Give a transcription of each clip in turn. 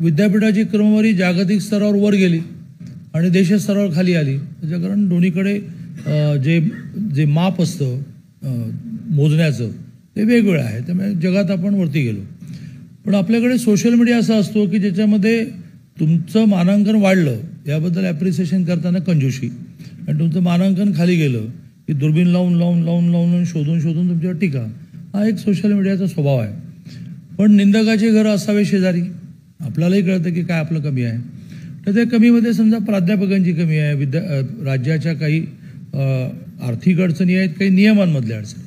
विद्यापीठाची क्रमवारी जागतिक स्तरावर वर गेली आणि देश स्तरावर खाली आली. त्याच्या कारण दोन्हीकडे जे जे माप असतं मोजण्याचं ते वेगवेगळं आहे. त्यामुळे जगात आपण वरती गेलो. पण आपल्याकडे सोशल मीडिया असा असतो की ज्याच्यामध्ये तुमचं मानांकन वाढलं याबद्दल ॲप्रिसिएशन करताना कंजूशी, आणि तुमचं मानांकन खाली गेलं की दुर्बीण लावून लावून लावून लावून शोधून शोधून तुमच्यावर टीका. हा एक सोशल मीडियाचा स्वभाव आहे. पण निंदकाची घरं असावे शेजारी. आपल्यालाही कळतं की काय आपलं कमी आहे. तर त्या कमीमध्ये समजा प्राध्यापकांची कमी आहे, राज्याच्या काही आर्थिक अडचणी आहेत, काही नियमांमधल्या अडचणी.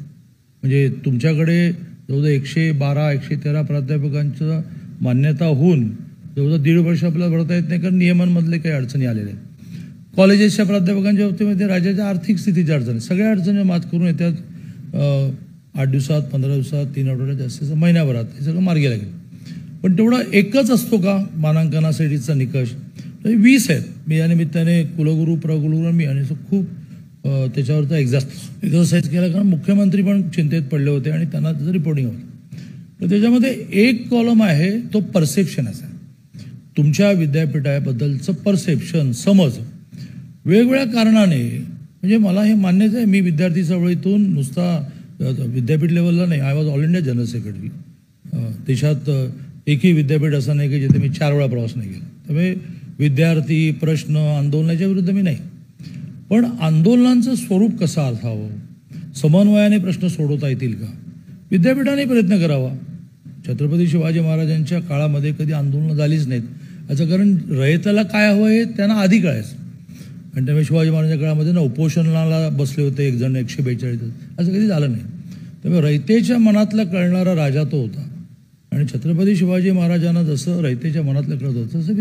म्हणजे तुमच्याकडे जवळजवळ 112 113 प्राध्यापकांचं मान्यता होऊन जवळजवळ 1.5 वर्ष आपल्याला भरता येत नाही, कारण नियमांमधले काही अडचणी आलेल्या आहेत. कॉलेजेसच्या प्राध्यापकांच्या बाबतीमध्ये राज्याच्या आर्थिक स्थितीच्या अडचणी, सगळ्या अडचणी मात करून येतात. 8 दिवसात, 15 दिवसात, 3 आठवड्यात, जास्तीत महिन्याभरात हे सगळं मार्गी लागेल. पण तेवढा एकच असतो का मानांकनासाठीचा निकष? 20 आहेत. मी या निमित्ताने कुलगुरू प्रकुलगुरू मी आणि खूप त्याच्यावरचा एक्झरसाईज केला, कारण मुख्यमंत्री पण चिंतेत पडले होते आणि त्यांना त्याचं रिपोर्टिंग होतं. तर त्याच्यामध्ये एक कॉलम आहे तो परसेप्शन असा. तुमच्या विद्यापीठाबद्दलचं परसेप्शन, समज वेगवेगळ्या कारणाने, म्हणजे मला हे मान्यच आहे, मी विद्यार्थी चळवळीतून नुसता विद्यापीठ लेवलला नाही, I was all India general secretary. देशात एकही विद्यापीठ असं नाही की जिथे मी 4 वेळा प्रवास नाही केला. त्यामुळे विद्यार्थी प्रश्न आंदोलनाच्या विरुद्ध मी नाही. पण आंदोलनांचं स्वरूप कसं असावं, समन्वयाने प्रश्न सोडवता येतील का, विद्यापीठाने प्रयत्न करावा. छत्रपती शिवाजी महाराजांच्या काळामध्ये कधी आंदोलनं झालीच नाहीत. याचं कारण रयतेला काय हवं हे त्यांना आधी कळायचं. आणि त्यामुळे शिवाजी महाराजांच्या काळामध्ये ना उपोषणाला बसले होते 1 जण 142, असं कधी झालं नाही. त्यामुळे रयतेच्या मनातला कळणारा राजा तो होता. आणि छत्रपती शिवाजी महाराजांना जसं रयतेच्या मनातलं कळत होतं तसं